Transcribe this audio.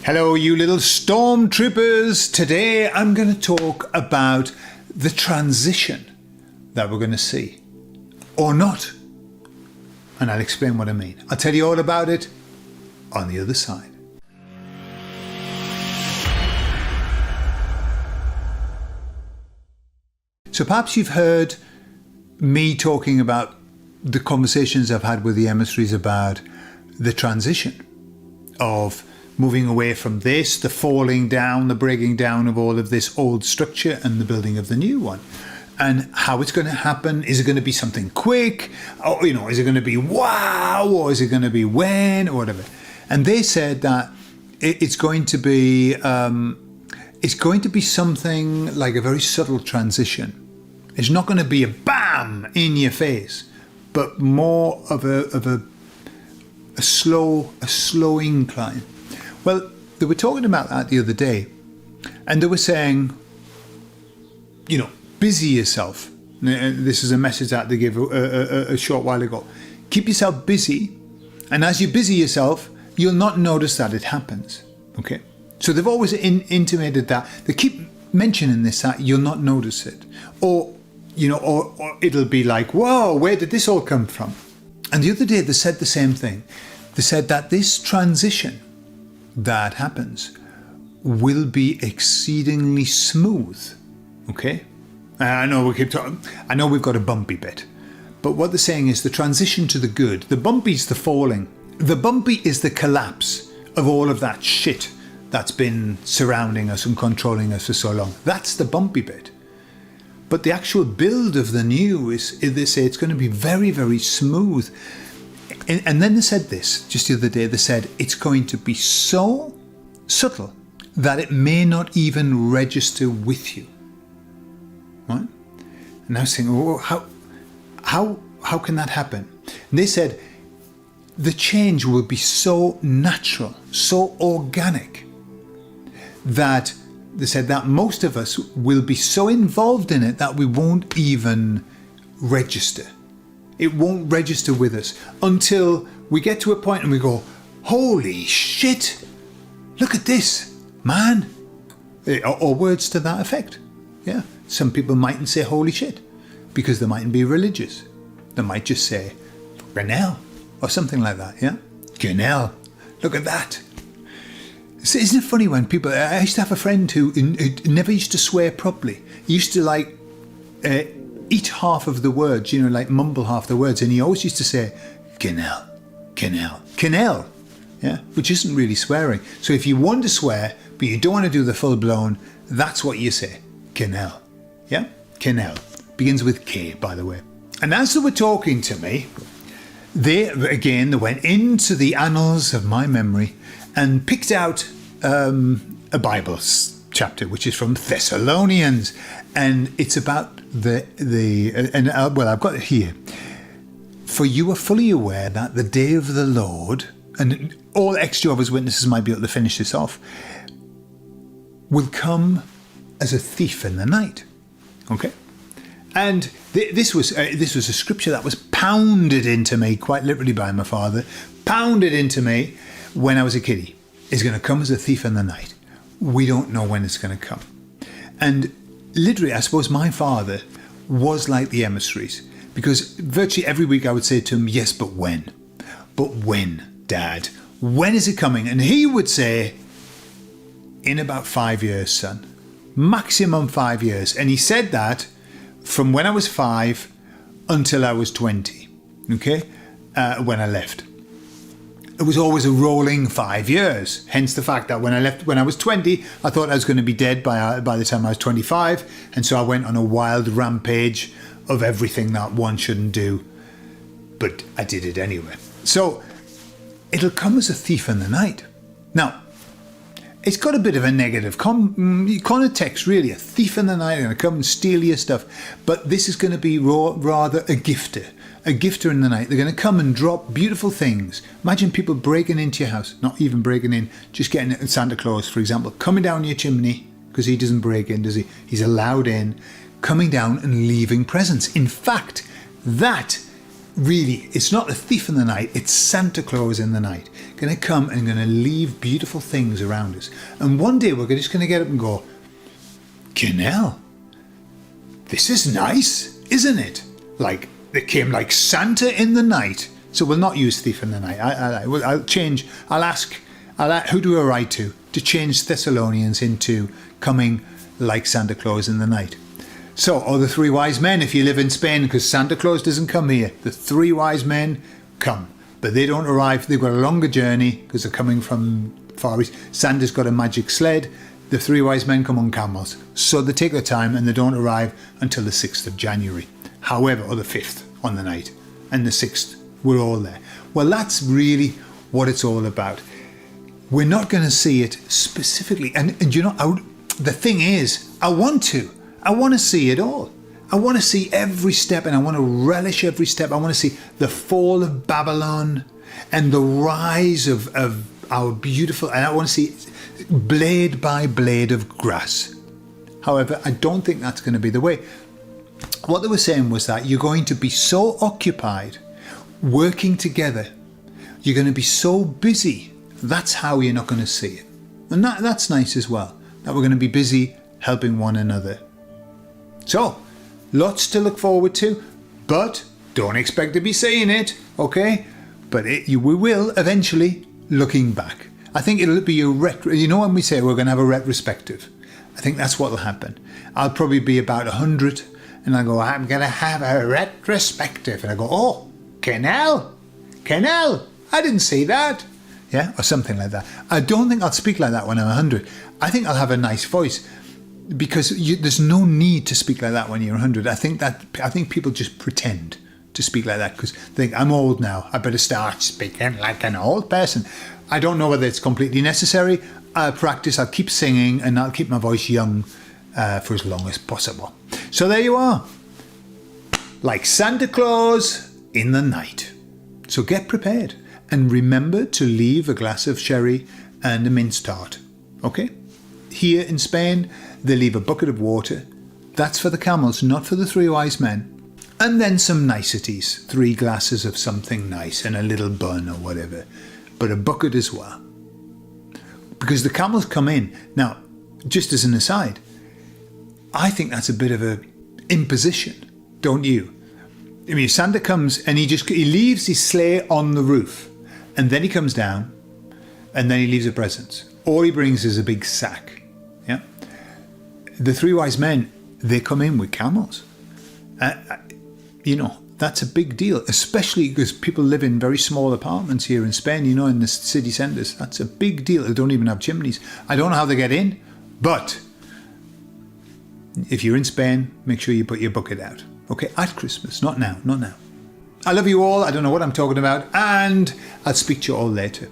Hello, you little stormtroopers. Today I'm going to talk about the transition that we're going to see, or not. And I'll explain what I mean. I'll tell you all about it on the other side. So perhaps you've heard me talking about the conversations I've had with the emissaries about the transition of moving away from this, the falling down, the breaking down of all of this old structure and the building of the new one. And how it's going to happen. Is it going to be something quick? Or, is it going to be wow? Or is it going to be when? Or whatever. And they said that it's going to be something like a very subtle transition. It's not going to be a bam in your face, but more of a slow incline. Well, they were talking about that the other day, and they were saying, busy yourself. This is a message that they gave a short while ago. Keep yourself busy, and as you busy yourself, you'll not notice that it happens. Okay? So they've always intimated that. They keep mentioning this, that you'll not notice it. Or it'll be like, whoa, where did this all come from? And the other day they said the same thing. They said that this transition that happens will be exceedingly smooth. Okay? I know we keep talking. I know we've got a bumpy bit, but what they're saying is the transition to the good. The bumpy's the falling. The bumpy is the collapse of all of that shit that's been surrounding us and controlling us for so long. That's the bumpy bit. But the actual build of the new is they say it's going to be very, very smooth. And then they said this just the other day. They said it's going to be so subtle that it may not even register with you. Right? And I was thinking, how can that happen? And they said the change will be so natural, so organic, that they said that most of us will be so involved in it that we won't even register. It won't register with us until we get to a point and we go, holy shit, look at this, man. Or words to that effect. Yeah. Some people mightn't say holy shit because they mightn't be religious. They might just say, fucking hell, or something like that. Yeah. Fucking hell, look at that. So isn't it funny when people, I used to have a friend who never used to swear properly. He used to eat half of the words, mumble half the words. And he always used to say, canal, yeah, which isn't really swearing. So if you want to swear, but you don't want to do the full blown, that's what you say, canal, yeah, canal. Begins with K, by the way. And as they were talking to me, they went into the annals of my memory and picked out a Bible chapter, which is from Thessalonians, and it's about I've got it here. For you are fully aware that the day of the Lord, and all ex-Jehovah's Witnesses might be able to finish this off, will come as a thief in the night. Okay, and this was a scripture that was pounded into me, quite literally by my father, pounded into me when I was a kiddie. It's going to come as a thief in the night. We don't know when it's going to come. And literally, I suppose my father was like the emissaries, because virtually every week I would say to him, yes, but when? But when, Dad? When is it coming? And he would say, in about 5 years, son. Maximum 5 years. And he said that from when I was 5 until I was 20, okay, when I left. It was always a rolling 5 years. Hence the fact that when I left, when I was 20, I thought I was going to be dead by the time I was 25. And so I went on a wild rampage of everything that one shouldn't do. But I did it anyway. So it'll come as a thief in the night. Now, it's got a bit of a negative context, really. A thief in the night, going to come and steal your stuff. But this is going to be rather a gifter. A gifter in the night. They're going to come and drop beautiful things. Imagine people breaking into your house. Not even breaking in, just getting it. Santa Claus, for example, coming down your chimney, because he doesn't break in, does he? He's allowed in, coming down and leaving presents. In fact, that really, it's not a thief in the night, it's Santa Claus in the night. going to come and going to leave beautiful things around us. And one day we're just going to get up and go, Canal, this is nice, isn't it? Like, they came like Santa in the night. So we'll not use thief in the night. I'll ask, who do I write to change Thessalonians into coming like Santa Claus in the night. So, or the three wise men if you live in Spain, because Santa Claus doesn't come here. The three wise men come, but they don't arrive. They've got a longer journey because they're coming from far east. Santa's got a magic sled. The three wise men come on camels. So they take their time and they don't arrive until the 6th of January. However, or the 5th on the night, and the 6th, we're all there. Well, that's really what it's all about. We're not going to see it specifically. And you know, the thing is, I want to see it all. I want to see every step, and I want to relish every step. I want to see the fall of Babylon and the rise of our beautiful, and I want to see blade by blade of grass. However, I don't think that's going to be the way. What they were saying was that you're going to be so occupied working together, you're going to be so busy, that's how you're not going to see it. And that's nice as well, that we're going to be busy helping one another. So, lots to look forward to, but don't expect to be seeing it, okay? But we will eventually, looking back. I think it'll be you know when we say we're going to have a retrospective, I think that's what will happen. I'll probably be about 100, and I go, I'm going to have a retrospective. And I go, oh, Canal, I didn't see that. Yeah, or something like that. I don't think I'll speak like that when I'm 100. I think I'll have a nice voice, because there's no need to speak like that when you're 100. I think people just pretend to speak like that because they think, I'm old now, I better start speaking like an old person. I don't know whether it's completely necessary. I'll practice, I'll keep singing, and I'll keep my voice young for as long as possible. So there you are. Like Santa Claus in the night. So get prepared. And remember to leave a glass of sherry and a mince tart. Okay? Here in Spain, they leave a bucket of water. That's for the camels, not for the three wise men. And then some niceties. 3 glasses of something nice and a little bun or whatever. But a bucket as well. Because the camels come in. Now, just as an aside, I think that's a bit of an imposition, don't you? I mean, Santa comes and he leaves his sleigh on the roof. And then he comes down and then he leaves the presents. All he brings is a big sack. Yeah. The 3 wise men, they come in with camels. You know, that's a big deal, especially because people live in very small apartments here in Spain, you know, in the city centres. That's a big deal. They don't even have chimneys. I don't know how they get in, but if you're in Spain, make sure you put your bucket out. Okay, at Christmas, not now. I love you all. I don't know what I'm talking about, and I'll speak to you all later.